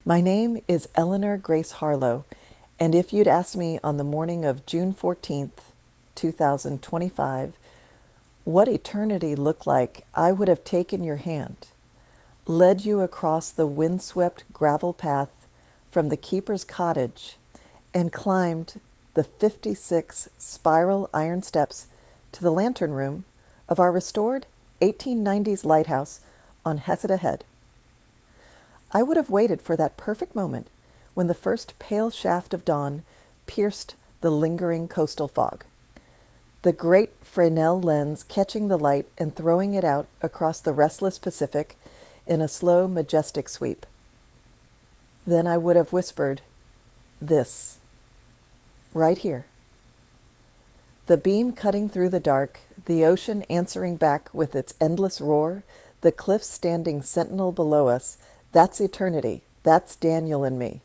My name is Eleanor Grace Harlow, and if you'd asked me on the morning of June 14th, 2025, what eternity looked like, I would have taken your hand, led you across the windswept gravel path from the keeper's cottage, and climbed the 56 spiral iron steps to the lantern room of our restored 1890s lighthouse on Hesed Head. I would have waited for that perfect moment when the first pale shaft of dawn pierced the lingering coastal fog, the great Fresnel lens catching the light and throwing it out across the restless Pacific in a slow, majestic sweep. Then I would have whispered, this, right here. The beam cutting through the dark, the ocean answering back with its endless roar, the cliffs standing sentinel below us, that's eternity. That's Daniel and me.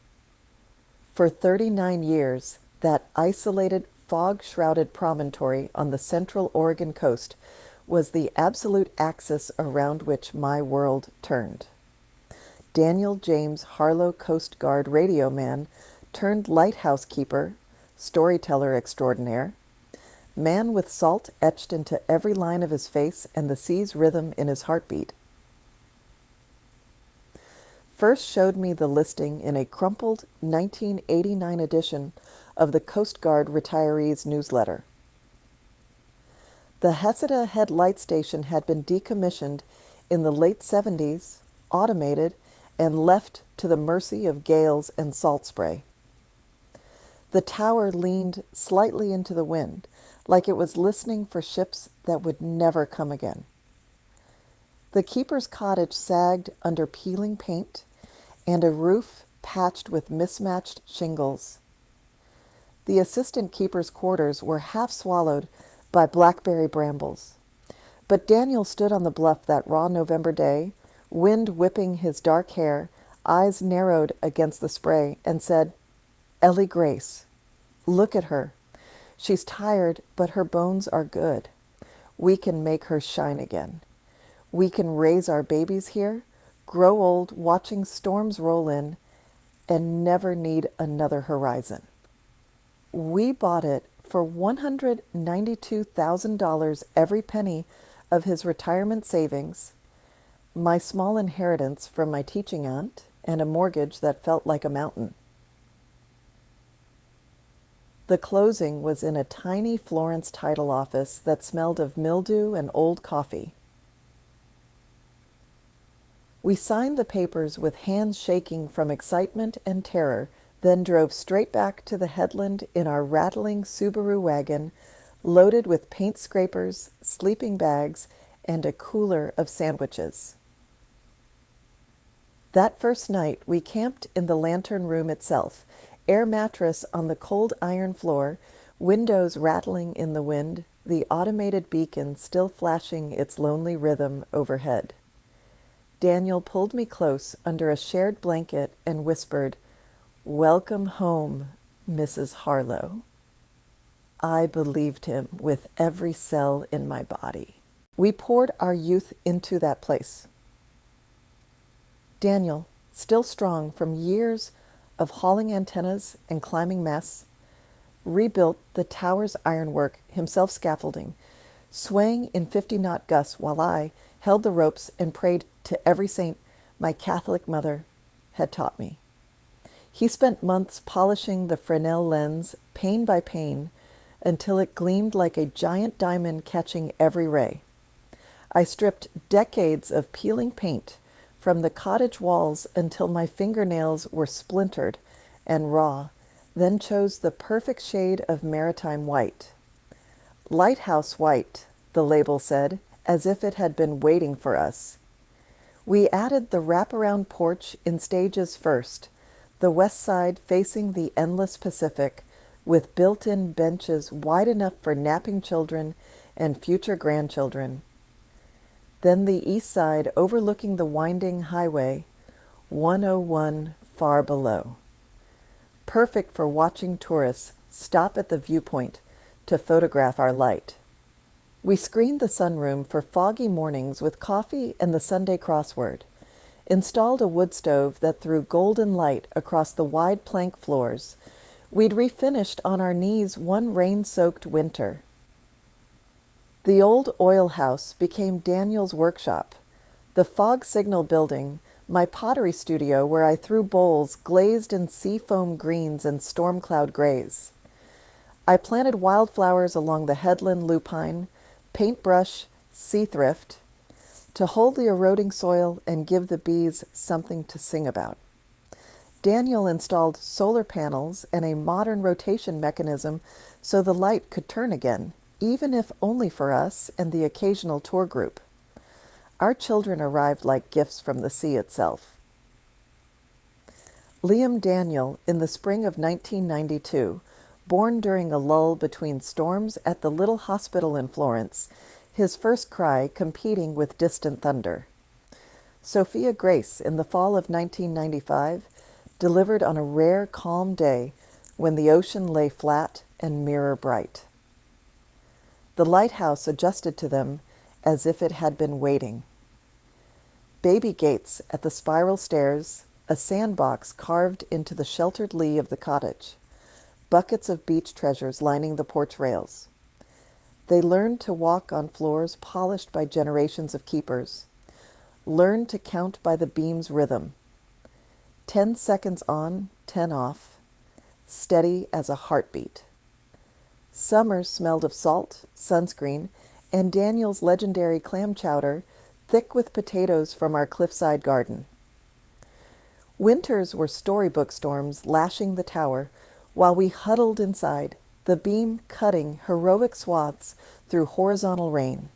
For 39 years, that isolated, fog-shrouded promontory on the central Oregon coast was the absolute axis around which my world turned. Daniel James Harlow Coast Guard radio man turned lighthouse keeper, storyteller extraordinaire, man with salt etched into every line of his face and the sea's rhythm in his heartbeat. First showed me the listing in a crumpled 1989 edition of the Coast Guard Retirees newsletter. The Hesed Head light station had been decommissioned in the late 70s, automated, and left to the mercy of gales and salt spray. The tower leaned slightly into the wind, like it was listening for ships that would never come again. The keeper's cottage sagged under peeling paint and a roof patched with mismatched shingles. The assistant keeper's quarters were half swallowed by blackberry brambles. But Daniel stood on the bluff that raw November day, wind whipping his dark hair, eyes narrowed against the spray, and said, "Ellie Grace, look at her. She's tired, but her bones are good. We can make her shine again. We can raise our babies here, grow old watching storms roll in, and never need another horizon." We bought it for $192,000, every penny of his retirement savings, my small inheritance from my teaching aunt, and a mortgage that felt like a mountain. The closing was in a tiny Florence title office that smelled of mildew and old coffee. We signed the papers with hands shaking from excitement and terror, then drove straight back to the headland in our rattling Subaru wagon, loaded with paint scrapers, sleeping bags, and a cooler of sandwiches. That first night, we camped in the lantern room itself, air mattress on the cold iron floor, windows rattling in the wind, the automated beacon still flashing its lonely rhythm overhead. Daniel pulled me close under a shared blanket and whispered, "Welcome home, Mrs. Harlow." I believed him with every cell in my body. We poured our youth into that place. Daniel, still strong from years of hauling antennas and climbing masts, rebuilt the tower's ironwork, himself scaffolding, swaying in 50-knot gusts while I held the ropes and prayed to every saint my Catholic mother had taught me. He spent months polishing the Fresnel lens, pane by pane, until it gleamed like a giant diamond catching every ray. I stripped decades of peeling paint from the cottage walls until my fingernails were splintered and raw, then chose the perfect shade of maritime white. "Lighthouse white," the label said, as if it had been waiting for us. We added the wraparound porch in stages first, the west side facing the endless Pacific, with built-in benches wide enough for napping children and future grandchildren. Then the east side overlooking the winding highway, 101 far below. Perfect for watching tourists stop at the viewpoint to photograph our light. We screened the sunroom for foggy mornings with coffee and the Sunday crossword, installed a wood stove that threw golden light across the wide plank floors. We'd refinished on our knees one rain-soaked winter. The old oil house became Daniel's workshop. The fog signal building, my pottery studio where I threw bowls glazed in seafoam greens and storm cloud grays. I planted wildflowers along the headland lupine, paintbrush, sea thrift, to hold the eroding soil and give the bees something to sing about. Daniel installed solar panels and a modern rotation mechanism so the light could turn again, even if only for us and the occasional tour group. Our children arrived like gifts from the sea itself. Liam Daniel, in the spring of 1992, born during a lull between storms at the little hospital in Florence, his first cry competing with distant thunder. Sophia Grace, in the fall of 1995, delivered on a rare calm day when the ocean lay flat and mirror bright. The lighthouse adjusted to them as if it had been waiting. Baby gates at the spiral stairs, a sandbox carved into the sheltered lee of the cottage, buckets of beach treasures lining the porch rails. They learned to walk on floors polished by generations of keepers, learned to count by the beam's rhythm. 10 seconds on, 10 off, steady as a heartbeat. Summers smelled of salt, sunscreen, and Daniel's legendary clam chowder, thick with potatoes from our cliffside garden. Winters were storybook storms lashing the tower while we huddled inside, the beam cutting heroic swaths through horizontal rain.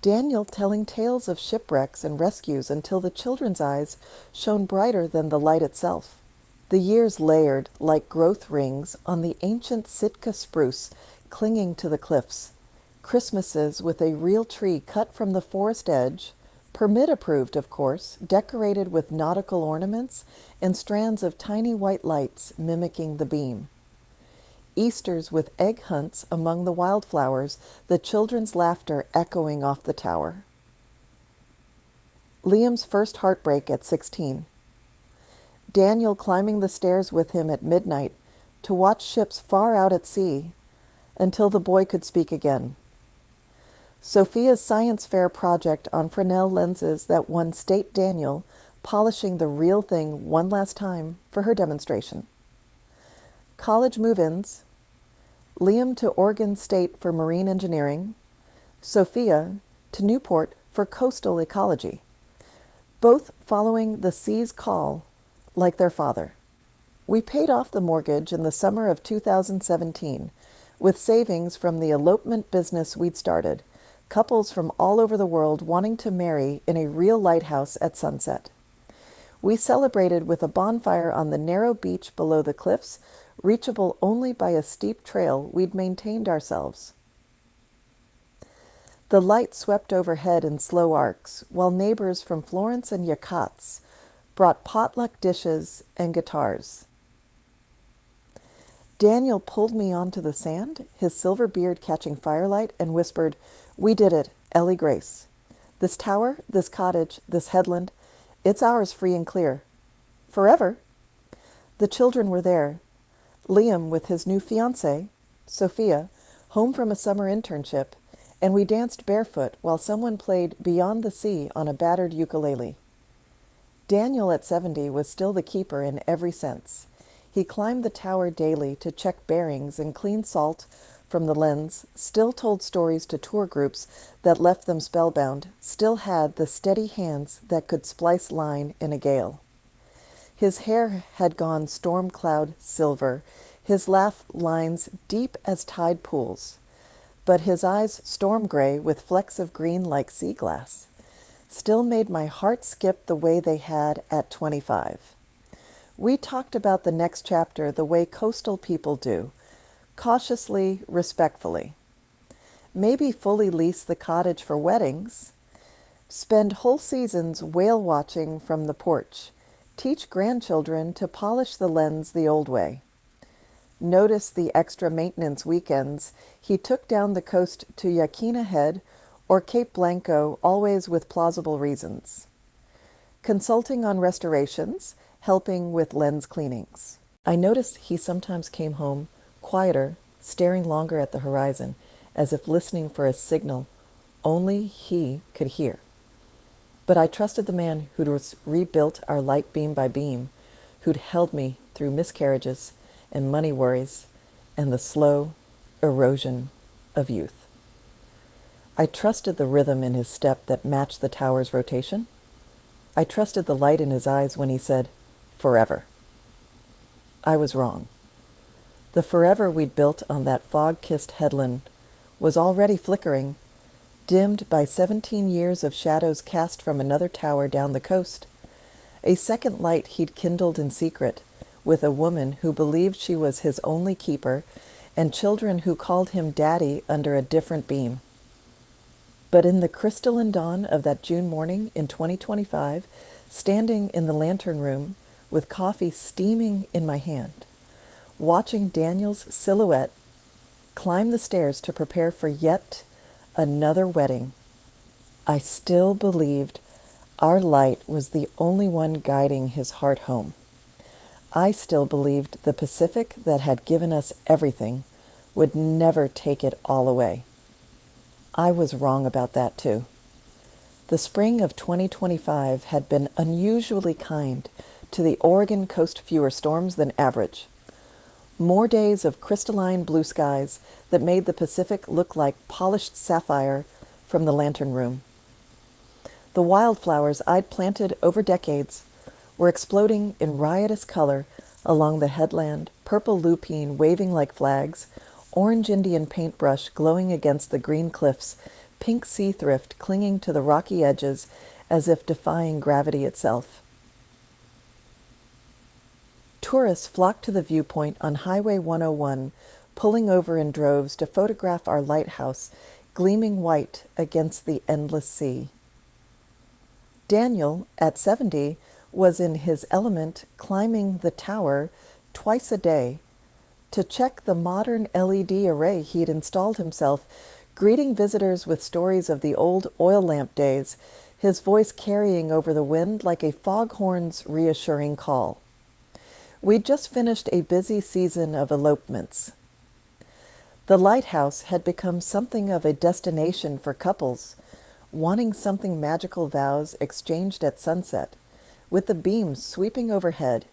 Daniel telling tales of shipwrecks and rescues until the children's eyes shone brighter than the light itself. The years layered like growth rings on the ancient Sitka spruce clinging to the cliffs. Christmases with a real tree cut from the forest edge, permit approved, of course, decorated with nautical ornaments and strands of tiny white lights mimicking the beam. Easters with egg hunts among the wildflowers, the children's laughter echoing off the tower. Liam's first heartbreak at 16. Daniel climbing the stairs with him at midnight to watch ships far out at sea until the boy could speak again. Sophia's science fair project on Fresnel lenses that won State Daniel, polishing the real thing one last time for her demonstration. College move-ins. Liam to Oregon State for marine engineering. Sophia to Newport for coastal ecology. Both following the sea's call like their father. We paid off the mortgage in the summer of 2017 with savings from the elopement business we'd started, couples from all over the world wanting to marry in a real lighthouse at sunset. We celebrated with a bonfire on the narrow beach below the cliffs, reachable only by a steep trail we'd maintained ourselves. The light swept overhead in slow arcs, while neighbors from Florence and Yakats brought potluck dishes and guitars. Daniel pulled me onto the sand, his silver beard catching firelight, and whispered, "We did it, Ellie Grace. This tower, this cottage, this headland, it's ours free and clear. Forever." The children were there. Liam with his new fiancée, Sophia, home from a summer internship, and we danced barefoot while someone played Beyond the Sea on a battered ukulele. Daniel at 70 was still the keeper in every sense. He climbed the tower daily to check bearings and clean salt from the lens, still told stories to tour groups that left them spellbound, still had the steady hands that could splice line in a gale. His hair had gone storm cloud silver, his laugh lines deep as tide pools, but his eyes storm gray with flecks of green like sea glass still made my heart skip the way they had at 25. We talked about the next chapter the way coastal people do, cautiously, respectfully. Maybe fully lease the cottage for weddings, spend whole seasons whale watching from the porch, teach grandchildren to polish the lens the old way. Notice the extra maintenance weekends he took down the coast to Yaquina Head or Cape Blanco, always with plausible reasons. consulting on restorations, helping with lens cleanings. I noticed he sometimes came home quieter, staring longer at the horizon, as if listening for a signal only he could hear. But I trusted the man who'd rebuilt our light beam by beam, who'd held me through miscarriages and money worries and the slow erosion of youth. I trusted the rhythm in his step that matched the tower's rotation. I trusted the light in his eyes when he said, "Forever." I was wrong. The forever we'd built on that fog-kissed headland was already flickering, dimmed by 17 years of shadows cast from another tower down the coast. A second light he'd kindled in secret, with a woman who believed she was his only keeper, and children who called him Daddy under a different beam. But in the crystalline dawn of that June morning in 2025, standing in the lantern room with coffee steaming in my hand, watching Daniel's silhouette climb the stairs to prepare for yet another wedding, I still believed our light was the only one guiding his heart home. I still believed the Pacific that had given us everything would never take it all away. I was wrong about that too. The spring of 2025 had been unusually kind to the Oregon coast, fewer storms than average. More days of crystalline blue skies that made the Pacific look like polished sapphire from the lantern room. The wildflowers I'd planted over decades were exploding in riotous color along the headland, purple lupine waving like flags, orange Indian paintbrush glowing against the green cliffs, pink sea thrift clinging to the rocky edges as if defying gravity itself. Tourists flocked to the viewpoint on Highway 101, pulling over in droves to photograph our lighthouse gleaming white against the endless sea. Daniel, at 70, was in his element climbing the tower twice a day to check the modern LED array he'd installed himself, greeting visitors with stories of the old oil lamp days, his voice carrying over the wind like a foghorn's reassuring call. We'd just finished a busy season of elopements. The lighthouse had become something of a destination for couples, wanting something magical vows exchanged at sunset, with the beams sweeping overhead,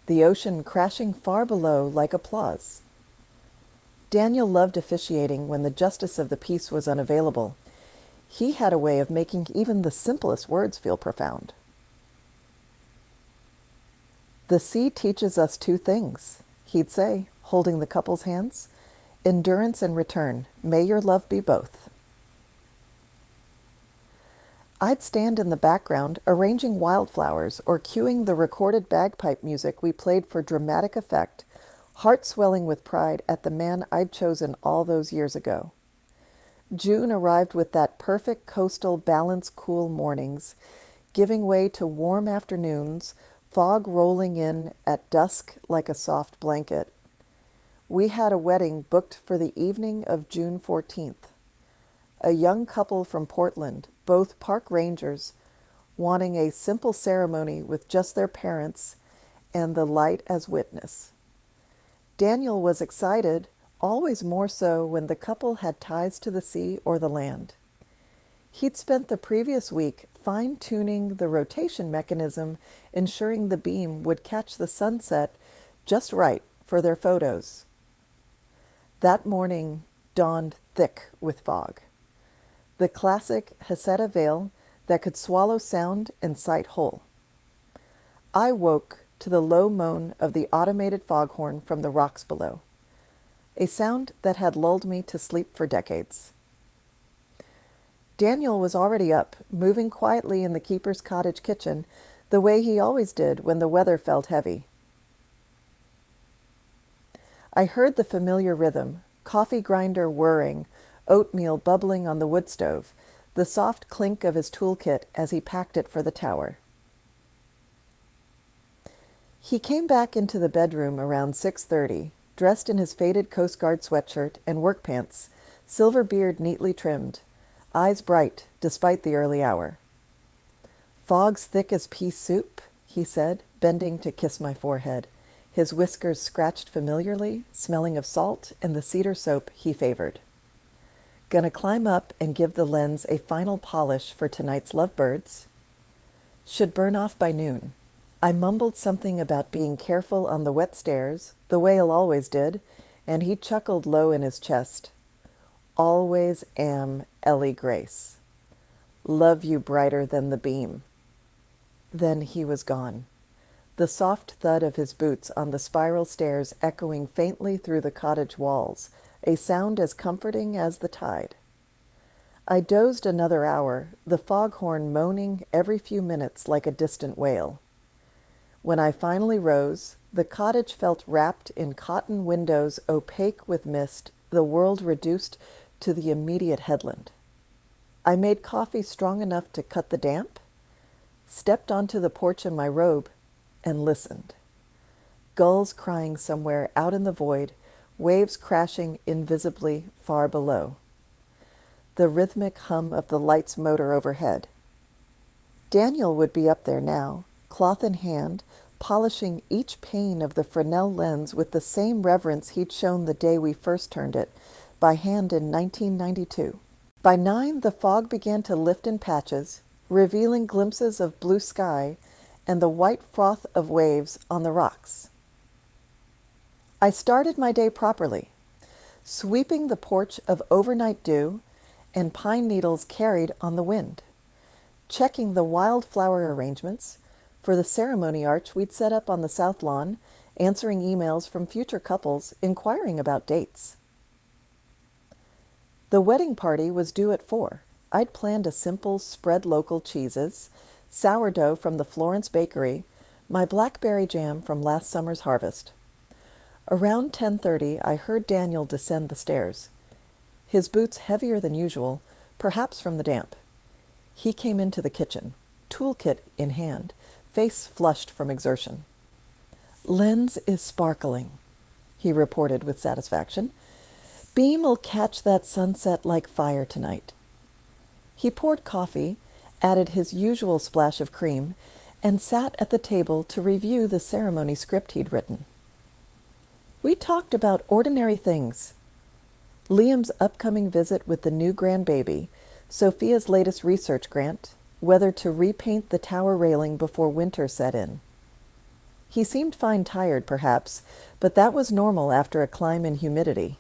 the ocean crashing far below like applause. Daniel loved officiating when the justice of the peace was unavailable. He had a way of making even the simplest words feel profound. "The sea teaches us two things," he'd say, holding the couple's hands. "Endurance and return. May your love be both." I'd stand in the background arranging wildflowers or cueing the recorded bagpipe music we played for dramatic effect, heart swelling with pride at the man I'd chosen all those years ago. June arrived with that perfect coastal balance cool mornings, giving way to warm afternoons, fog rolling in at dusk like a soft blanket. We had a wedding booked for the evening of June 14th. A young couple from Portland, both park rangers, wanting a simple ceremony with just their parents and the light as witness. Daniel was excited, always more so when the couple had ties to the sea or the land. He'd spent the previous week fine-tuning the rotation mechanism, ensuring the beam would catch the sunset just right for their photos. That morning dawned thick with fog. The classic Heseta veil that could swallow sound and sight whole. I woke to the low moan of the automated foghorn from the rocks below, a sound that had lulled me to sleep for decades. Daniel was already up, moving quietly in the keeper's cottage kitchen, the way he always did when the weather felt heavy. I heard the familiar rhythm, coffee grinder whirring, oatmeal bubbling on the wood stove, the soft clink of his toolkit as he packed it for the tower. He came back into the bedroom around 6:30, dressed in his faded Coast Guard sweatshirt and work pants, silver beard neatly trimmed, eyes bright despite the early hour. Fog's thick as pea soup, he said, bending to kiss my forehead, his whiskers scratched familiarly, smelling of salt and the cedar soap he favored. Gonna climb up and give the lens a final polish for tonight's lovebirds. Should burn off by noon. I mumbled something about being careful on the wet stairs, the whale always did, and he chuckled low in his chest. Always am, Ellie Grace. Love you brighter than the beam. Then he was gone, the soft thud of his boots on the spiral stairs echoing faintly through the cottage walls, a sound as comforting as the tide. I dozed another hour, the foghorn moaning every few minutes like a distant wail. When I finally rose, the cottage felt wrapped in cotton windows opaque with mist, the world reduced to the immediate headland. I made coffee strong enough to cut the damp, stepped onto the porch in my robe, and listened. Gulls crying somewhere out in the void, waves crashing invisibly far below. The rhythmic hum of the light's motor overhead. Daniel would be up there now, cloth in hand, polishing each pane of the Fresnel lens with the same reverence he'd shown the day we first turned it, by hand in 1992. By 9, the fog began to lift in patches, revealing glimpses of blue sky and the white froth of waves on the rocks. I started my day properly, sweeping the porch of overnight dew and pine needles carried on the wind, checking the wildflower arrangements for the ceremony arch we'd set up on the south lawn, answering emails from future couples inquiring about dates. The wedding party was due at 4. I'd planned a simple spread local cheeses, sourdough from the Florence Bakery, my blackberry jam from last summer's harvest. Around 10:30, I heard Daniel descend the stairs, his boots heavier than usual, perhaps from the damp. He came into the kitchen, toolkit in hand, face flushed from exertion. "Lens is sparkling," he reported with satisfaction. "Beam'll catch that sunset like fire tonight." He poured coffee, added his usual splash of cream, and sat at the table to review the ceremony script he'd written. We talked about ordinary things. Liam's upcoming visit with the new grandbaby, Sophia's latest research grant, whether to repaint the tower railing before winter set in. He seemed fine tired, perhaps, but that was normal after a climb in humidity.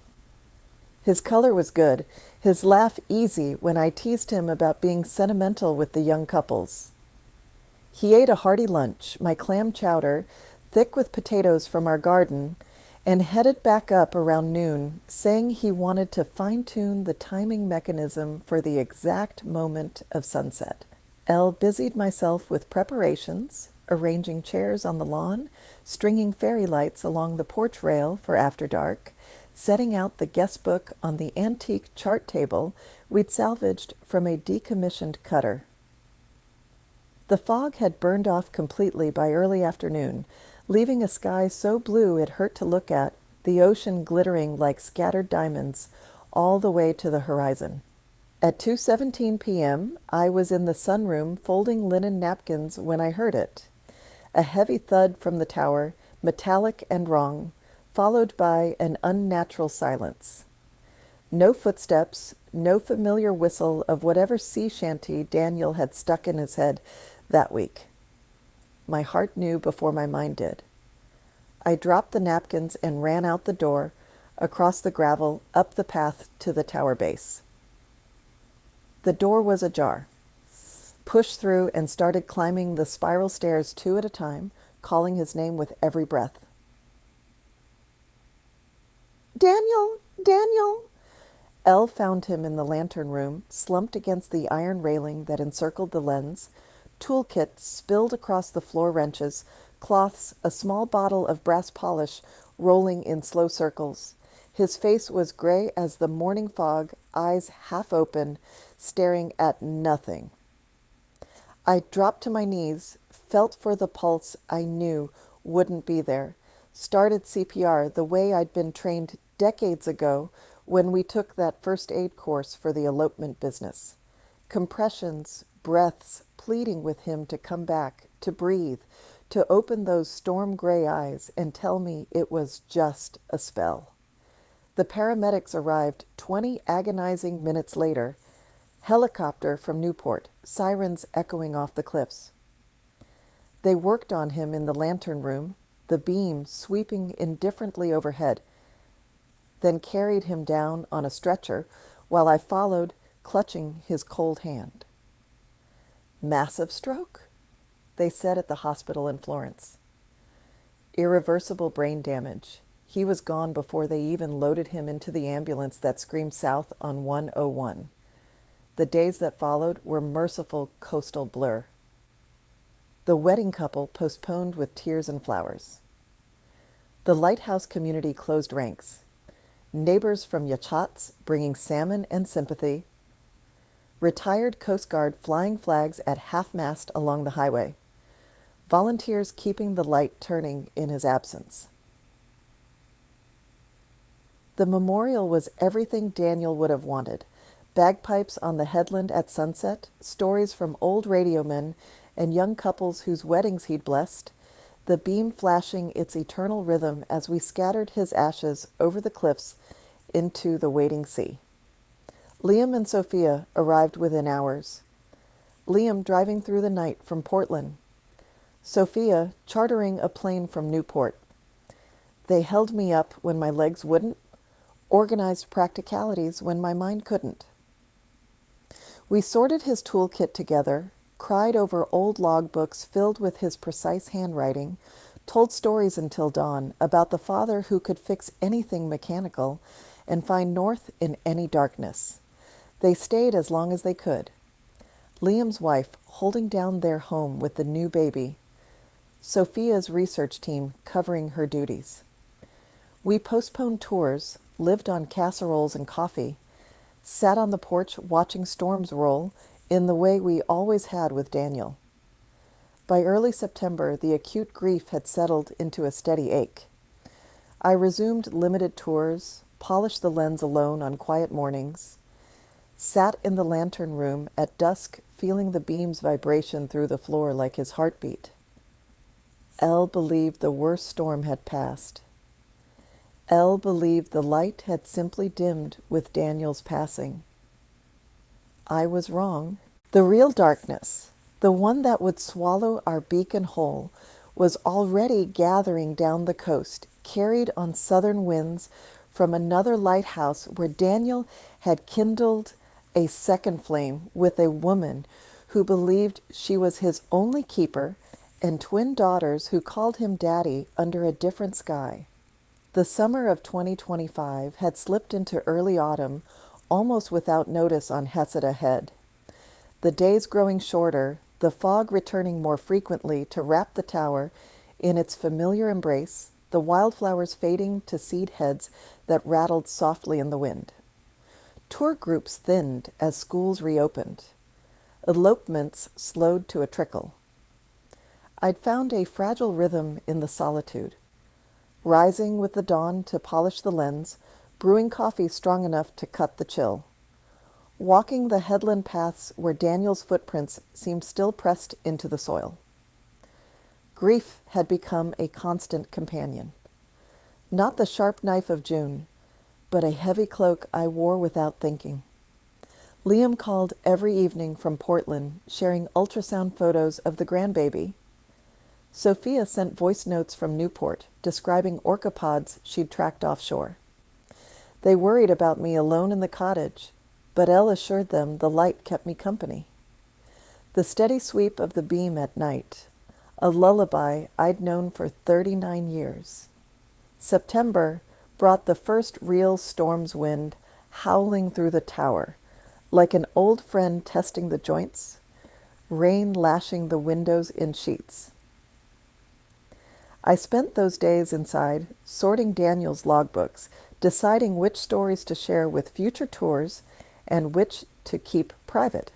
His color was good, his laugh easy when I teased him about being sentimental with the young couples. He ate a hearty lunch, my clam chowder, thick with potatoes from our garden, and headed back up around noon, saying he wanted to fine-tune the timing mechanism for the exact moment of sunset. Elle busied myself with preparations, arranging chairs on the lawn, stringing fairy lights along the porch rail for after dark, setting out the guest book on the antique chart table we'd salvaged from a decommissioned cutter. The fog had burned off completely by early afternoon, leaving a sky so blue it hurt to look at, the ocean glittering like scattered diamonds all the way to the horizon. At 2:17 p.m., I was in the sunroom folding linen napkins when I heard it. A heavy thud from the tower, metallic and wrong, followed by an unnatural silence. No footsteps, no familiar whistle of whatever sea shanty Daniel had stuck in his head that week. My heart knew before my mind did. I dropped the napkins and ran out the door, across the gravel, up the path to the tower base. The door was ajar. Pushed through and started climbing the spiral stairs 2 at a time, calling his name with every breath. "Daniel! Daniel!" Elle found him in the lantern room, slumped against the iron railing that encircled the lens, toolkit spilled across the floor wrenches, cloths, a small bottle of brass polish rolling in slow circles. His face was gray as the morning fog, eyes half open, staring at nothing. I dropped to my knees, felt for the pulse I knew wouldn't be there, started CPR the way I'd been trained decades ago when we took that first aid course for the elopement business. Compressions, breaths pleading with him to come back, to breathe, to open those storm-gray eyes and tell me it was just a spell. The paramedics arrived 20 agonizing minutes later, helicopter from Newport, sirens echoing off the cliffs. They worked on him in the lantern room, the beam sweeping indifferently overhead, then carried him down on a stretcher while I followed, clutching his cold hand. Massive stroke, they said at the hospital in Florence. Irreversible brain damage. He was gone before they even loaded him into the ambulance that screamed south on 101. The days that followed were merciful coastal blur. The wedding couple postponed with tears and flowers. The lighthouse community closed ranks. Neighbors from Yachats bringing salmon and sympathy. Retired Coast Guard flying flags at half-mast along the highway. Volunteers keeping the light turning in his absence. The memorial was everything Daniel would have wanted. Bagpipes on the headland at sunset, stories from old radio men and young couples whose weddings he'd blessed, the beam flashing its eternal rhythm as we scattered his ashes over the cliffs into the waiting sea. Liam and Sophia arrived within hours. Liam driving through the night from Portland. Sophia chartering a plane from Newport. They held me up when my legs wouldn't, organized practicalities when my mind couldn't. We sorted his toolkit together, cried over old logbooks filled with his precise handwriting, told stories until dawn about the father who could fix anything mechanical and find north in any darkness. They stayed as long as they could. Liam's wife holding down their home with the new baby. Sophia's research team covering her duties. We postponed tours, lived on casseroles and coffee, sat on the porch watching storms roll in the way we always had with Daniel. By early September, the acute grief had settled into a steady ache. I resumed limited tours, polished the lens alone on quiet mornings, sat in the lantern room at dusk feeling the beam's vibration through the floor like his heartbeat. Elle believed the worst storm had passed. Elle believed the light had simply dimmed with Daniel's passing. I was wrong. The real darkness, the one that would swallow our beacon whole, was already gathering down the coast, carried on southern winds from another lighthouse where Daniel had kindled a second flame with a woman who believed she was his only keeper and twin daughters who called him daddy under a different sky. The summer of 2025 had slipped into early autumn almost without notice on Heseda Head. The days growing shorter, the fog returning more frequently to wrap the tower in its familiar embrace, the wildflowers fading to seed heads that rattled softly in the wind. Tour groups thinned as schools reopened. Elopements slowed to a trickle. I'd found a fragile rhythm in the solitude. Rising with the dawn to polish the lens, brewing coffee strong enough to cut the chill. Walking the headland paths where Daniel's footprints seemed still pressed into the soil. Grief had become a constant companion. Not the sharp knife of June, but a heavy cloak I wore without thinking. Liam called every evening from Portland, sharing ultrasound photos of the grandbaby. Sophia sent voice notes from Newport, describing orcapods she'd tracked offshore. They worried about me alone in the cottage, but Elle assured them the light kept me company. The steady sweep of the beam at night, a lullaby I'd known for 39 years. September brought the first real storm's wind howling through the tower, like an old friend testing the joints, rain lashing the windows in sheets. I spent those days inside, sorting Daniel's logbooks, deciding which stories to share with future tours and which to keep private.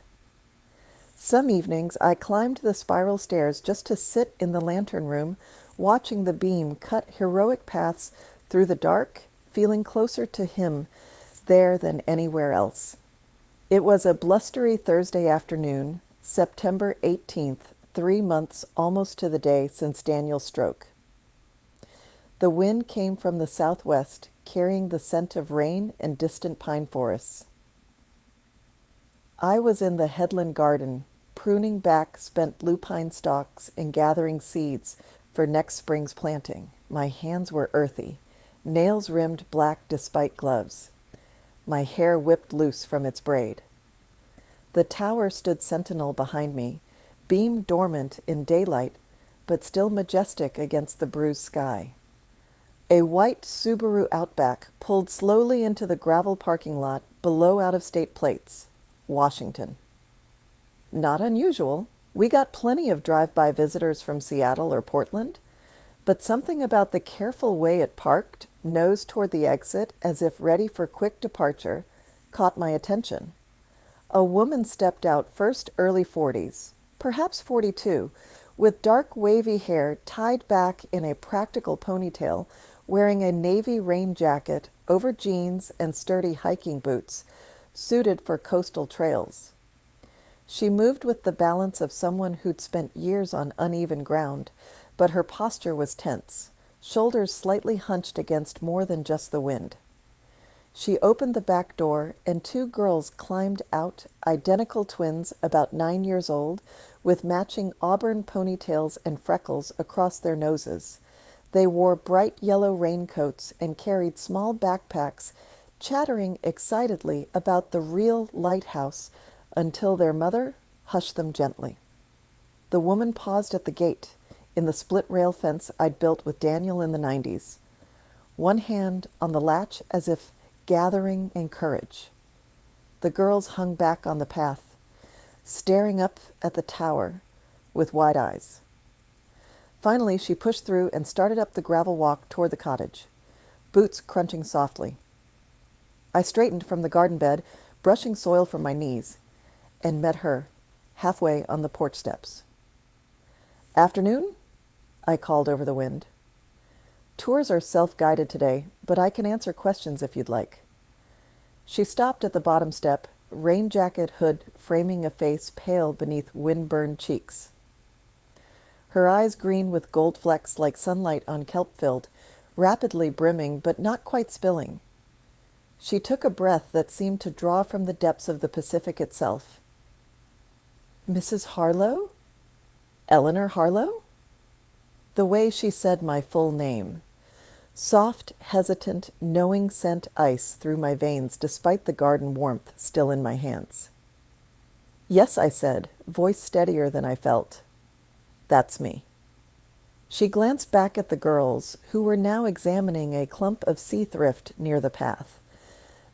Some evenings I climbed the spiral stairs just to sit in the lantern room, watching the beam cut heroic paths through the dark, feeling closer to him there than anywhere else. It was a blustery Thursday afternoon, September 18th, 3 months almost to the day since Daniel's stroke. The wind came from the southwest, carrying the scent of rain and distant pine forests. I was in the headland garden, pruning back spent lupine stalks and gathering seeds for next spring's planting. My hands were earthy, nails rimmed black despite gloves. My hair whipped loose from its braid. The tower stood sentinel behind me, beam dormant in daylight, but still majestic against the bruised sky. A white Subaru Outback pulled slowly into the gravel parking lot below out-of-state plates. Washington. Not unusual. We got plenty of drive-by visitors from Seattle or Portland, but something about the careful way it parked, nose toward the exit as if ready for quick departure, caught my attention. A woman stepped out, first early 40s, perhaps 42, with dark wavy hair tied back in a practical ponytail, wearing a navy rain jacket over jeans and sturdy hiking boots, suited for coastal trails. She moved with the balance of someone who'd spent years on uneven ground, but her posture was tense, shoulders slightly hunched against more than just the wind. She opened the back door, and two girls climbed out, identical twins about 9 years old, with matching auburn ponytails and freckles across their noses. They wore bright yellow raincoats and carried small backpacks, chattering excitedly about the real lighthouse until their mother hushed them gently. The woman paused at the gate, in the split rail fence I'd built with Daniel in the 90s, one hand on the latch as if gathering in courage. The girls hung back on the path, staring up at the tower with wide eyes. Finally, she pushed through and started up the gravel walk toward the cottage, boots crunching softly. I straightened from the garden bed, brushing soil from my knees, and met her halfway on the porch steps. "Afternoon?" I called over the wind. "Tours are self-guided today, but I can answer questions if you'd like." She stopped at the bottom step, rain jacket hood framing a face pale beneath wind-burned cheeks. Her eyes green with gold flecks like sunlight on kelp filled, rapidly brimming but not quite spilling. She took a breath that seemed to draw from the depths of the Pacific itself. "Mrs. Harlow? Eleanor Harlow?" The way she said my full name. Soft, hesitant, knowing sent ice through my veins despite the garden warmth still in my hands. "Yes," I said, voice steadier than I felt. "That's me." She glanced back at the girls, who were now examining a clump of sea thrift near the path,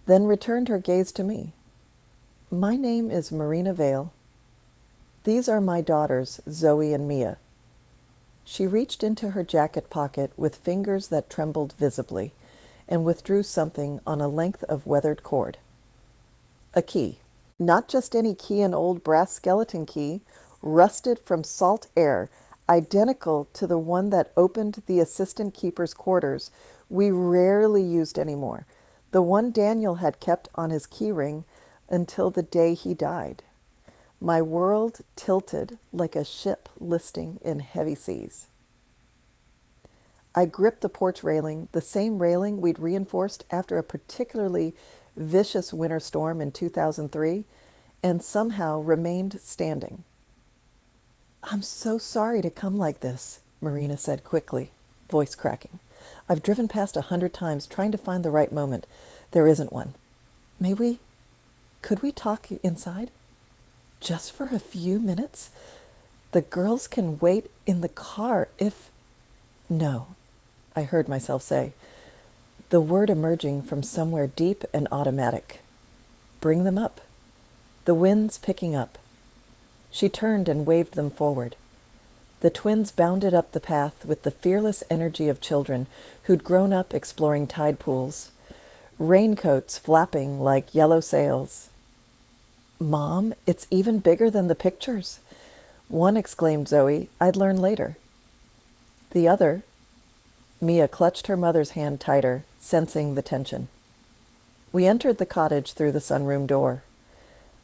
then returned her gaze to me. "My name is Marina Vale. These are my daughters, Zoe and Mia." She reached into her jacket pocket with fingers that trembled visibly, and withdrew something on a length of weathered cord. A key. Not just any key, an old brass skeleton key, rusted from salt air, identical to the one that opened the assistant keeper's quarters we rarely used anymore, the one Daniel had kept on his key ring until the day he died. My world tilted like a ship listing in heavy seas. I gripped the porch railing, the same railing we'd reinforced after a particularly vicious winter storm in 2003, and somehow remained standing. "I'm so sorry to come like this," Marina said quickly, voice cracking. "I've driven past 100 times trying to find the right moment. There isn't one. Could we talk inside? Just for a few minutes? The girls can wait in the car if—" "No," I heard myself say, the word emerging from somewhere deep and automatic. "Bring them up. The wind's picking up." She turned and waved them forward. The twins bounded up the path with the fearless energy of children who'd grown up exploring tide pools, raincoats flapping like yellow sails. "Mom, it's even bigger than the pictures," one exclaimed Zoe. "I'd learn later." The other, Mia, clutched her mother's hand tighter, sensing the tension. We entered the cottage through the sunroom door.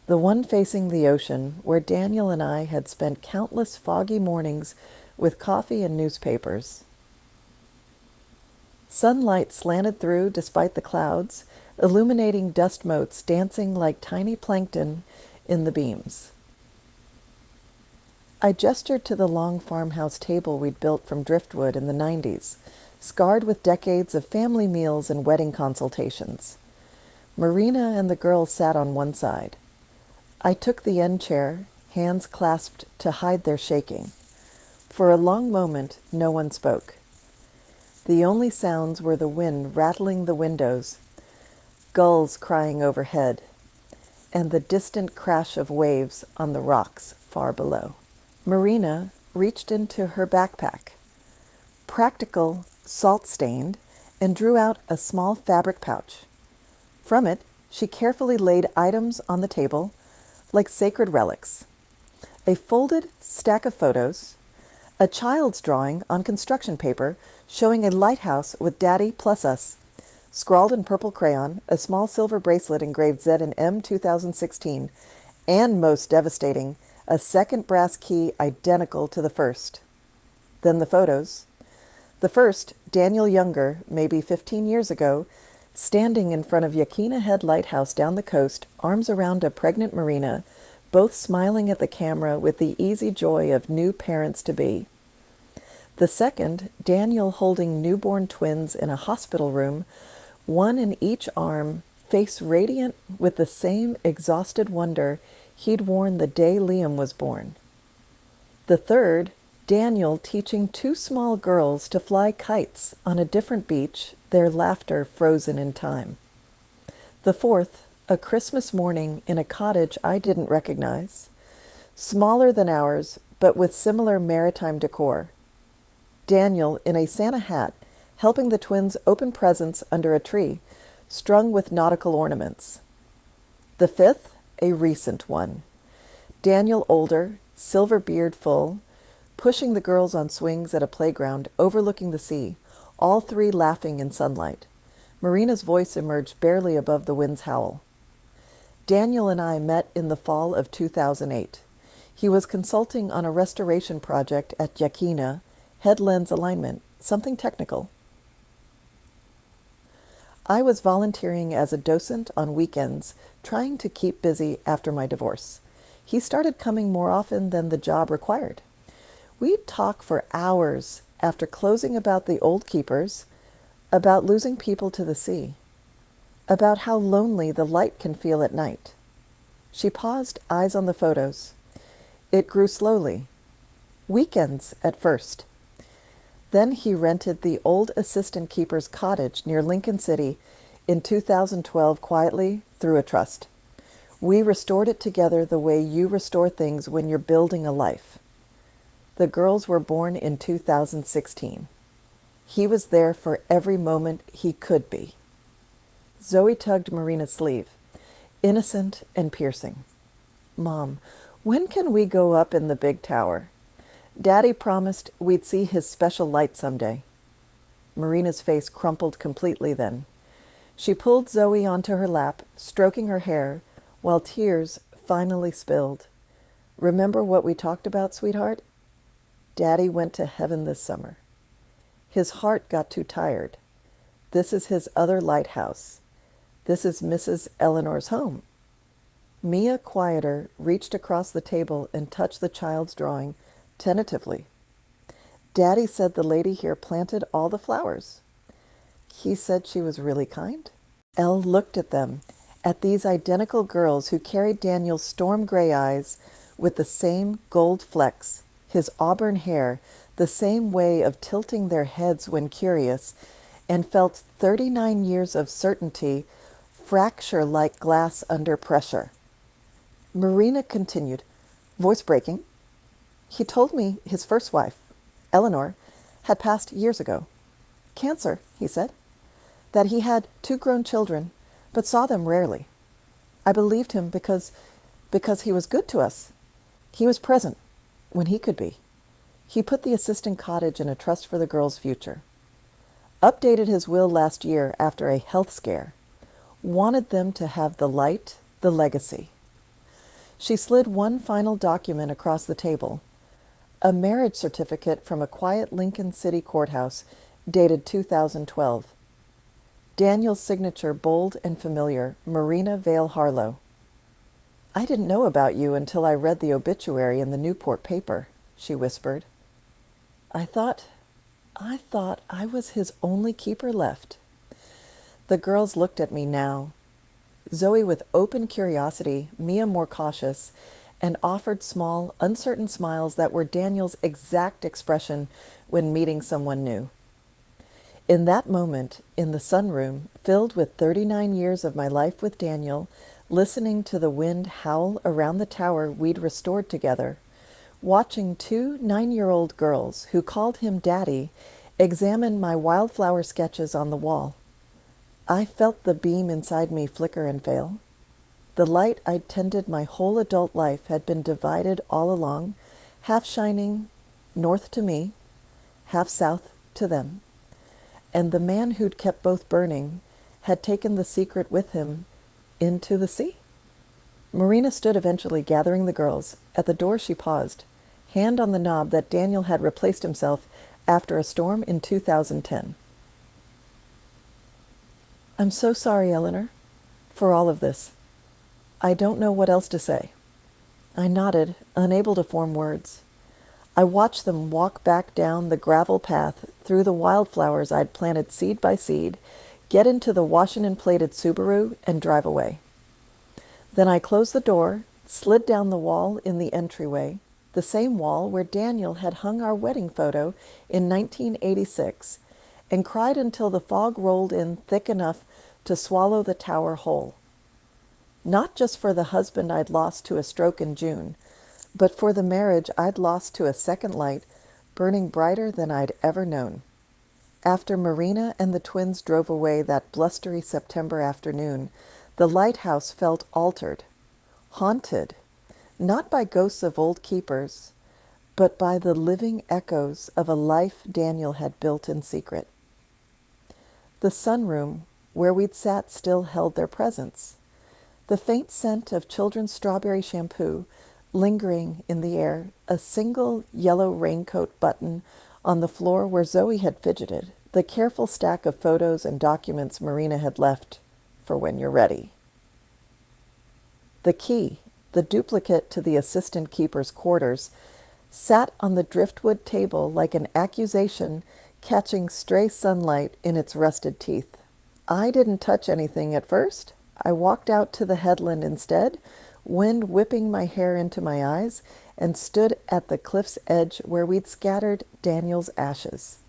the one facing the ocean, where Daniel and I had spent countless foggy mornings with coffee and newspapers. Sunlight slanted through despite the clouds, illuminating dust motes dancing like tiny plankton in the beams. I gestured to the long farmhouse table we'd built from driftwood in the 90s, scarred with decades of family meals and wedding consultations. Marina and the girls sat on one side. I took the end chair, hands clasped to hide their shaking. For a long moment, no one spoke. The only sounds were the wind rattling the windows, gulls crying overhead, and the distant crash of waves on the rocks far below. Marina reached into her backpack, practical, salt-stained, and drew out a small fabric pouch. From it, she carefully laid items on the table like sacred relics. A folded stack of photos, a child's drawing on construction paper showing a lighthouse with Daddy plus us, scrawled in purple crayon, a small silver bracelet engraved Z and M 2016, and most devastating, a second brass key identical to the first. Then the photos. The first, Daniel Younger, maybe 15 years ago, standing in front of Yaquina Head Lighthouse down the coast, arms around a pregnant Marina, both smiling at the camera with the easy joy of new parents-to-be. The second, Daniel holding newborn twins in a hospital room, one in each arm, face radiant with the same exhausted wonder he'd worn the day Liam was born. The third, Daniel teaching two small girls to fly kites on a different beach, their laughter frozen in time. The fourth, a Christmas morning in a cottage I didn't recognize, smaller than ours, but with similar maritime decor. Daniel in a Santa hat, helping the twins open presents under a tree, strung with nautical ornaments. The fifth, a recent one. Daniel older, silver beard full, pushing the girls on swings at a playground overlooking the sea, all three laughing in sunlight. Marina's voice emerged barely above the wind's howl. Daniel and I met in the fall of 2008. He was consulting on a restoration project at Yaquina, head lens alignment, something technical. I was volunteering as a docent on weekends, trying to keep busy after my divorce. He started coming more often than the job required. We'd talk for hours after closing about the old keepers, about losing people to the sea, about how lonely the light can feel at night. She paused, eyes on the photos. It grew slowly. Weekends at first. Then he rented the old assistant keeper's cottage near Lincoln City in 2012 quietly through a trust. We restored it together the way you restore things when you're building a life. The girls were born in 2016. He was there for every moment he could be. Zoe tugged Marina's sleeve, innocent and piercing. Mom, when can we go up in the big tower? Daddy promised we'd see his special light someday. Marina's face crumpled completely then. She pulled Zoe onto her lap, stroking her hair, while tears finally spilled. Remember what we talked about, sweetheart? Daddy went to heaven this summer. His heart got too tired. This is his other lighthouse. This is Mrs. Eleanor's home. Mia, quieter, reached across the table and touched the child's drawing, tentatively. Daddy said the lady here planted all the flowers. He said she was really kind. Elle looked at them, at these identical girls who carried Daniel's storm gray eyes with the same gold flecks, his auburn hair, the same way of tilting their heads when curious, and felt 39 years of certainty fracture like glass under pressure. Marina continued, voice breaking. He told me his first wife, Eleanor, had passed years ago. Cancer, he said. That he had 2 grown children, but saw them rarely. I believed him because he was good to us. He was present when he could be. He put the assistant cottage in a trust for the girls' future. Updated his will last year after a health scare. Wanted them to have the light, the legacy. She slid one final document across the table. A marriage certificate from a quiet Lincoln City courthouse, dated 2012. Daniel's signature bold and familiar, Marina Vale Harlow. "I didn't know about you until I read the obituary in the Newport paper," she whispered. I thought I was his only keeper left." The girls looked at me now. Zoe with open curiosity, Mia more cautious, and offered small, uncertain smiles that were Daniel's exact expression when meeting someone new. In that moment, in the sunroom, filled with 39 years of my life with Daniel, listening to the wind howl around the tower we'd restored together, watching two 9-year-old girls who called him Daddy examine my wildflower sketches on the wall, I felt the beam inside me flicker and fail. The light I'd tended my whole adult life had been divided all along, half shining north to me, half south to them. And the man who'd kept both burning had taken the secret with him into the sea. Marina stood eventually, gathering the girls. At the door she paused, hand on the knob that Daniel had replaced himself after a storm in 2010. "I'm so sorry, Eleanor, for all of this. I don't know what else to say." I nodded, unable to form words. I watched them walk back down the gravel path through the wildflowers I'd planted seed by seed, get into the Washington-plated Subaru, and drive away. Then I closed the door, slid down the wall in the entryway, the same wall where Daniel had hung our wedding photo in 1986, and cried until the fog rolled in thick enough to swallow the tower whole. Not just for the husband I'd lost to a stroke in June, but for the marriage I'd lost to a second light burning brighter than I'd ever known. After Marina and the twins drove away that blustery September afternoon, the lighthouse felt altered, haunted, not by ghosts of old keepers, but by the living echoes of a life Daniel had built in secret. The sunroom, where we'd sat, still held their presence. The faint scent of children's strawberry shampoo lingering in the air, a single yellow raincoat button on the floor where Zoe had fidgeted, the careful stack of photos and documents Marina had left for when you're ready. The key, the duplicate to the assistant keeper's quarters, sat on the driftwood table like an accusation catching stray sunlight in its rusted teeth. I didn't touch anything at first. I walked out to the headland instead, wind whipping my hair into my eyes, and stood at the cliff's edge where we'd scattered Daniel's ashes.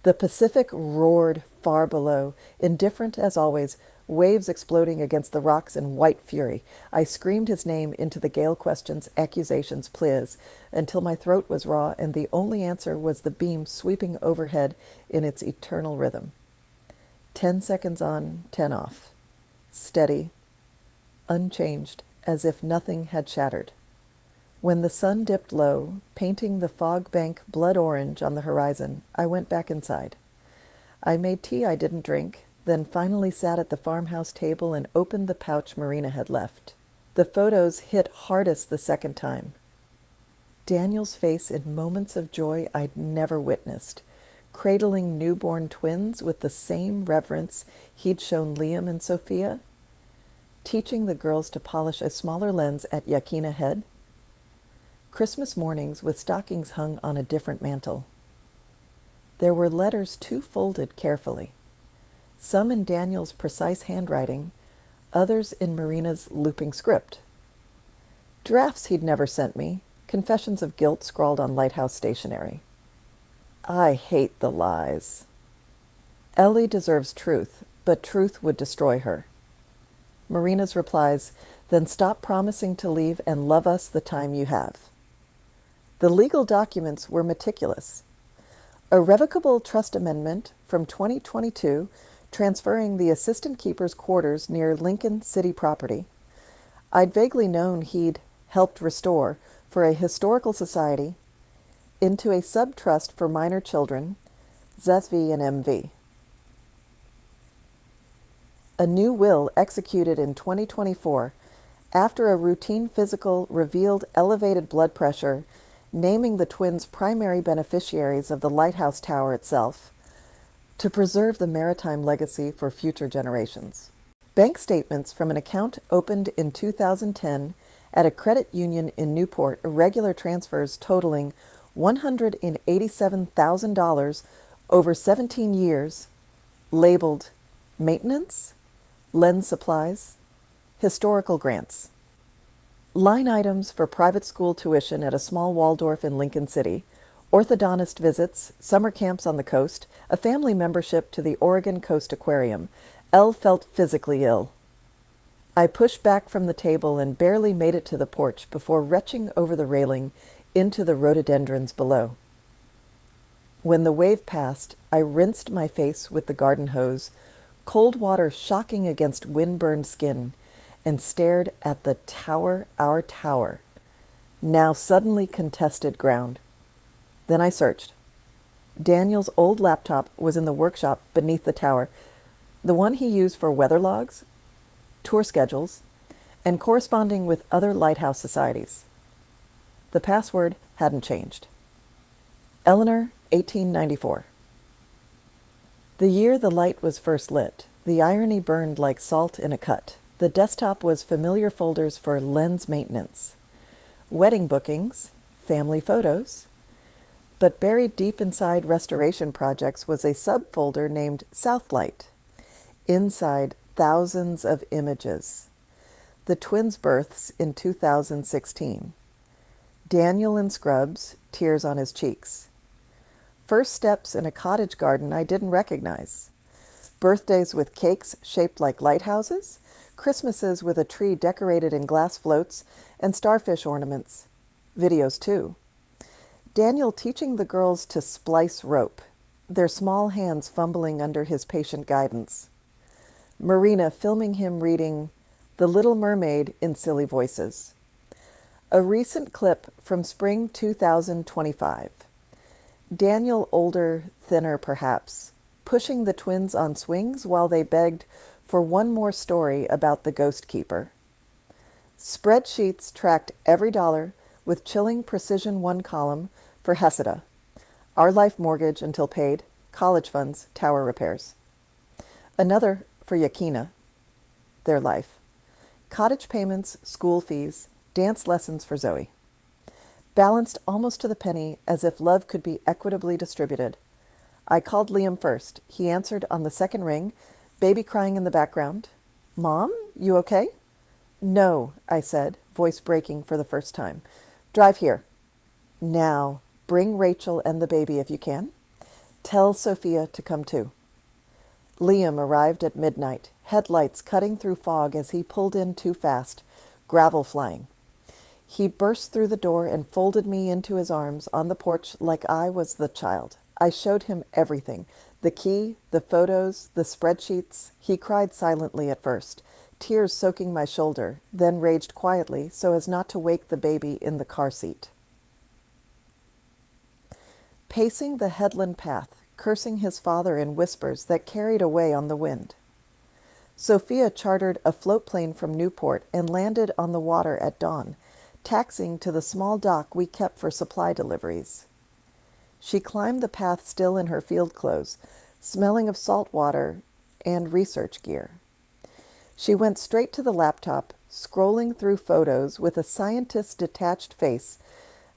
The Pacific roared far below, indifferent as always, waves exploding against the rocks in white fury. I screamed his name into the gale questions, accusations, pleas, until my throat was raw and the only answer was the beam sweeping overhead in its eternal rhythm. 10 seconds on, 10 off. Steady, unchanged, as if nothing had shattered. When the sun dipped low, painting the fog bank blood orange on the horizon, I went back inside. I made tea I didn't drink, then finally sat at the farmhouse table and opened the pouch Marina had left. The photos hit hardest the second time. Daniel's face in moments of joy I'd never witnessed, cradling newborn twins with the same reverence he'd shown Liam and Sophia, teaching the girls to polish a smaller lens at Yakina Head, Christmas mornings with stockings hung on a different mantel. There were letters too folded carefully, some in Daniel's precise handwriting, others in Marina's looping script. Drafts he'd never sent me, confessions of guilt scrawled on lighthouse stationery. I hate the lies. Ellie deserves truth, but truth would destroy her. Marina's replies, then stop promising to leave and love us the time you have. The legal documents were meticulous. A revocable trust amendment from 2022 transferring the assistant keeper's quarters near Lincoln City property. I'd vaguely known he'd helped restore for a historical society into a sub-trust for minor children, ZSV and MV. A new will executed in 2024, After a routine physical revealed elevated blood pressure, naming the twins primary beneficiaries of the lighthouse tower itself to preserve the maritime legacy for future generations. Bank statements from an account opened in 2010 at a credit union in Newport, irregular transfers totaling $187,000 over 17 years, labeled maintenance, lens supplies, historical grants. Line items for private school tuition at a small Waldorf in Lincoln City, orthodontist visits, summer camps on the coast, a family membership to the Oregon Coast Aquarium. Elle felt physically ill. I pushed back from the table and barely made it to the porch before retching over the railing into the rhododendrons below. When the wave passed, I rinsed my face with the garden hose, cold water shocking against wind-burned skin, and stared at the tower, our tower, now suddenly contested ground. Then I searched. Daniel's old laptop was in the workshop beneath the tower, the one he used for weather logs, tour schedules, and corresponding with other lighthouse societies. The password hadn't changed. Eleanor, 1894. The year the light was first lit, the irony burned like salt in a cut. The desktop was familiar folders for lens maintenance, wedding bookings, family photos, but buried deep inside restoration projects was a subfolder named Southlight. Inside, thousands of images. The twins' births in 2016. Daniel in scrubs, tears on his cheeks. First steps in a cottage garden I didn't recognize. Birthdays with cakes shaped like lighthouses, Christmases with a tree decorated in glass floats, and starfish ornaments. Videos, too. Daniel teaching the girls to splice rope, their small hands fumbling under his patient guidance. Marina filming him reading The Little Mermaid in silly voices. A recent clip from spring 2025. Daniel older, thinner perhaps, pushing the twins on swings while they begged for one more story about the ghost keeper. Spreadsheets tracked every dollar with chilling precision one column for Heseda, our life mortgage until paid, college funds, tower repairs. Another for Yakina, their life. Cottage payments, school fees, dance lessons for Zoe. Balanced almost to the penny, as if love could be equitably distributed. I called Liam first. He answered on the second ring, baby crying in the background. Mom, you okay? No, I said, voice breaking for the first time. Drive here. Now, bring Rachel and the baby if you can. Tell Sophia to come too. Liam arrived at midnight, headlights cutting through fog as he pulled in too fast, gravel flying. He burst through the door and folded me into his arms on the porch like I was the child. I showed him everything, the key, the photos, the spreadsheets. He cried silently at first, tears soaking my shoulder, then raged quietly so as not to wake the baby in the car seat. Pacing the headland path, cursing his father in whispers that carried away on the wind. Sophia chartered a float plane from Newport and landed on the water at dawn, taxiing to the small dock we kept for supply deliveries. She climbed the path still in her field clothes, smelling of salt water and research gear. She went straight to the laptop, scrolling through photos with a scientist's detached face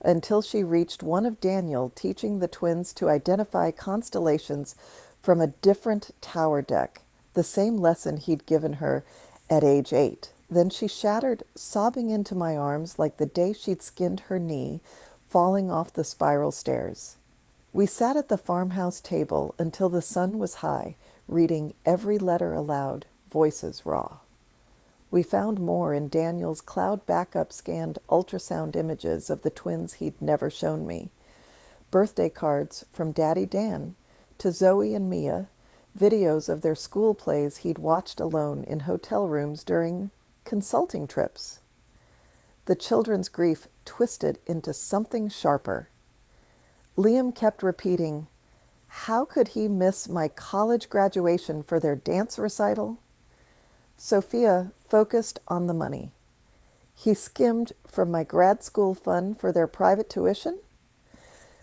until she reached one of Daniel teaching the twins to identify constellations from a different tower deck, the same lesson he'd given her at age 8. Then she shattered, sobbing into my arms like the day she'd skinned her knee, falling off the spiral stairs. We sat at the farmhouse table until the sun was high, reading every letter aloud, voices raw. We found more in Daniel's cloud backup scanned ultrasound images of the twins he'd never shown me. Birthday cards from Daddy Dan to Zoe and Mia, videos of their school plays he'd watched alone in hotel rooms during consulting trips. The children's grief twisted into something sharper. Liam kept repeating, how could he miss my college graduation for their dance recital? Sophia focused on the money. He skimmed from my grad school fund for their private tuition.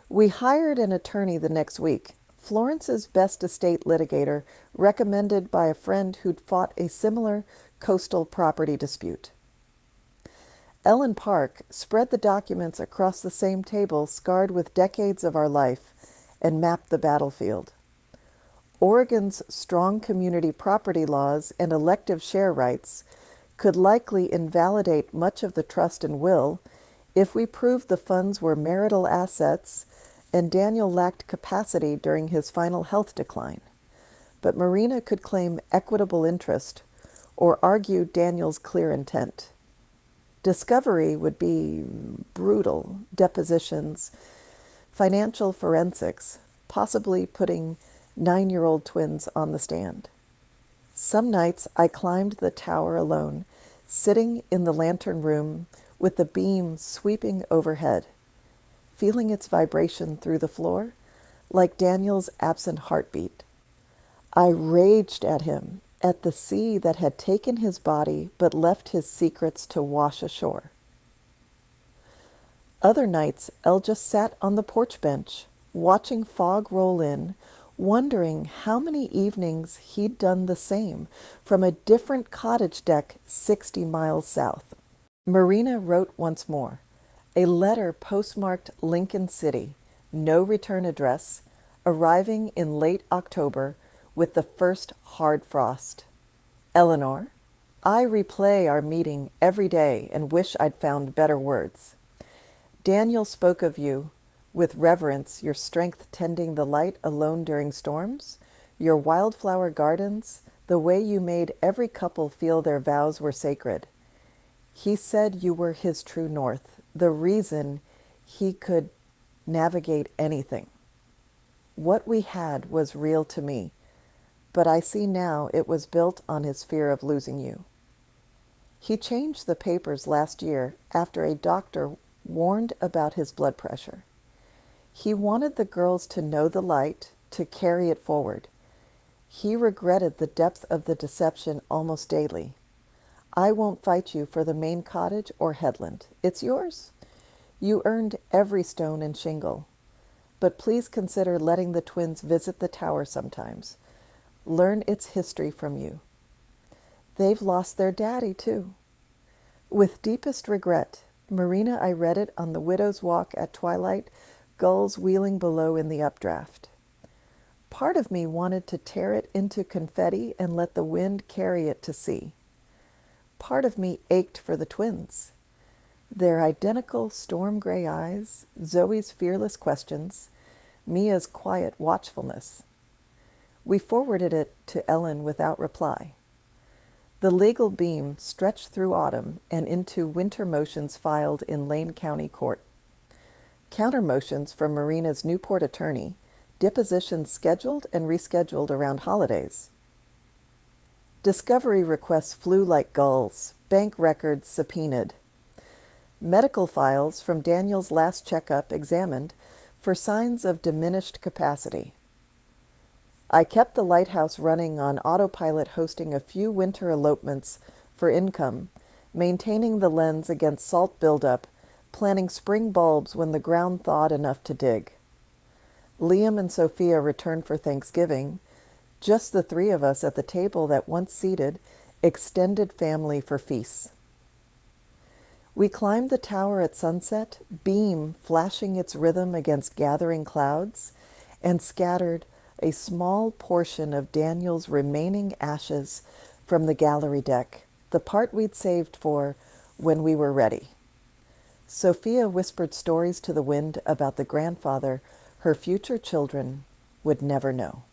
We hired an attorney the next week, Florence's best estate litigator, recommended by a friend who'd fought a similar coastal property dispute. Ellen Park spread the documents across the same table scarred with decades of our life and mapped the battlefield. Oregon's strong community property laws and elective share rights could likely invalidate much of the trust and will if we proved the funds were marital assets and Daniel lacked capacity during his final health decline. But Marina could claim equitable interest or argue Daniel's clear intent. Discovery would be brutal depositions, financial forensics, possibly putting 9-year-old twins on the stand. Some nights I climbed the tower alone, sitting in the lantern room with the beam sweeping overhead, feeling its vibration through the floor like Daniel's absent heartbeat. I raged at him, at the sea that had taken his body but left his secrets to wash ashore. Other nights, Elle just sat on the porch bench, watching fog roll in, wondering how many evenings he'd done the same from a different cottage deck 60 miles south. Marina wrote once more, a letter postmarked Lincoln City, no return address, arriving in late October with the first hard frost. Eleanor, I replay our meeting every day and wish I'd found better words. Daniel spoke of you with reverence, your strength tending the light alone during storms, your wildflower gardens, the way you made every couple feel their vows were sacred. He said you were his true north, the reason he could navigate anything. What we had was real to me, but I see now it was built on his fear of losing you. He changed the papers last year after a doctor warned about his blood pressure. He wanted the girls to know the light, to carry it forward. He regretted the depth of the deception almost daily. I won't fight you for the main cottage or headland. It's yours. You earned every stone and shingle. But please consider letting the twins visit the tower sometimes. Learn its history from you. They've lost their daddy, too. With deepest regret, Marina, I read it on the widow's walk at twilight, gulls wheeling below in the updraft. Part of me wanted to tear it into confetti and let the wind carry it to sea. Part of me ached for the twins. Their identical storm-gray eyes, Zoe's fearless questions, Mia's quiet watchfulness. We forwarded it to Ellen without reply. The legal beam stretched through autumn and into winter motions filed in Lane County Court. Counter motions from Marina's Newport attorney, depositions scheduled and rescheduled around holidays. Discovery requests flew like gulls, bank records subpoenaed. Medical files from Daniel's last checkup examined for signs of diminished capacity. I kept the lighthouse running on autopilot, hosting a few winter elopements for income, maintaining the lens against salt buildup, planting spring bulbs when the ground thawed enough to dig. Liam and Sophia returned for Thanksgiving, just the three of us at the table that once seated extended family for feasts. We climbed the tower at sunset, beam flashing its rhythm against gathering clouds, and scattered a small portion of Daniel's remaining ashes from the gallery deck, the part we'd saved for when we were ready. Sophia whispered stories to the wind about the grandfather her future children would never know.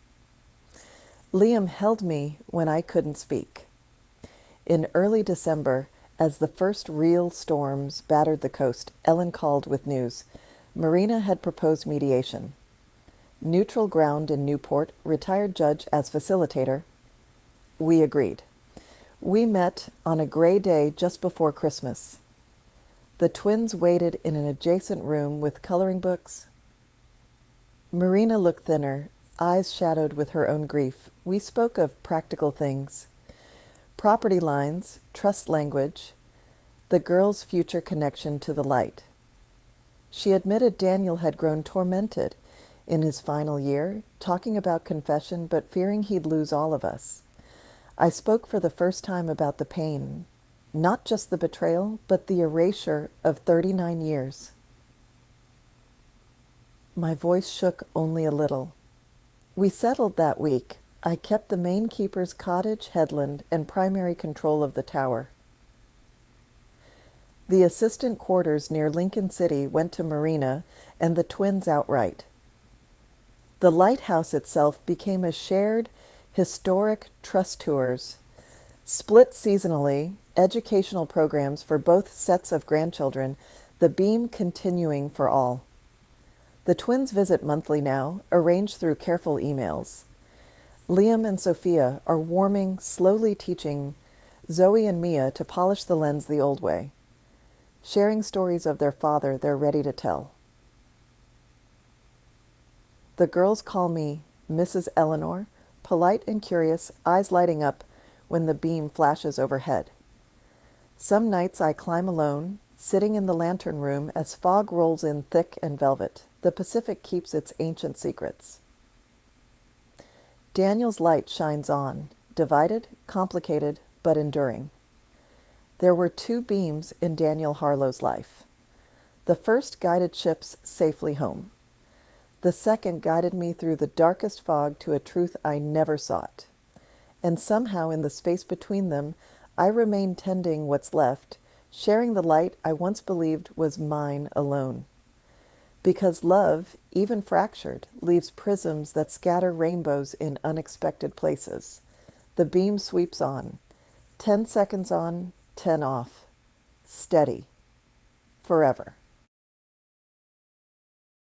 Liam held me when I couldn't speak. In early December, as the first real storms battered the coast, Ellen called with news. Marina had proposed mediation. Neutral ground in Newport, retired judge as facilitator. We agreed. We met on a gray day just before Christmas. The twins waited in an adjacent room with coloring books. Marina looked thinner, eyes shadowed with her own grief. We spoke of practical things. Property lines, trust language, the girl's future connection to the light. She admitted Daniel had grown tormented in his final year, talking about confession but fearing he'd lose all of us. I spoke for the first time about the pain, not just the betrayal, but the erasure of 39 years. My voice shook only a little. We settled that week. I kept the main keeper's cottage, headland, and primary control of the tower. The assistant quarters near Lincoln City went to Marina and the twins outright. The lighthouse itself became a shared, historic trust tours, split seasonally, educational programs for both sets of grandchildren, the beam continuing for all. The twins visit monthly now, arranged through careful emails. Liam and Sophia are warming, slowly teaching Zoe and Mia to polish the lens the old way, sharing stories of their father they're ready to tell. The girls call me Mrs. Eleanor, polite and curious, eyes lighting up when the beam flashes overhead. Some nights I climb alone, sitting in the lantern room as fog rolls in thick and velvet. The Pacific keeps its ancient secrets. Daniel's light shines on, divided, complicated, but enduring. There were two beams in Daniel Harlow's life. The first guided ships safely home. The second guided me through the darkest fog to a truth I never sought. And somehow in the space between them, I remain tending what's left, sharing the light I once believed was mine alone. Because love, even fractured, leaves prisms that scatter rainbows in unexpected places. The beam sweeps on. 10 seconds on, 10 off. Steady. Forever.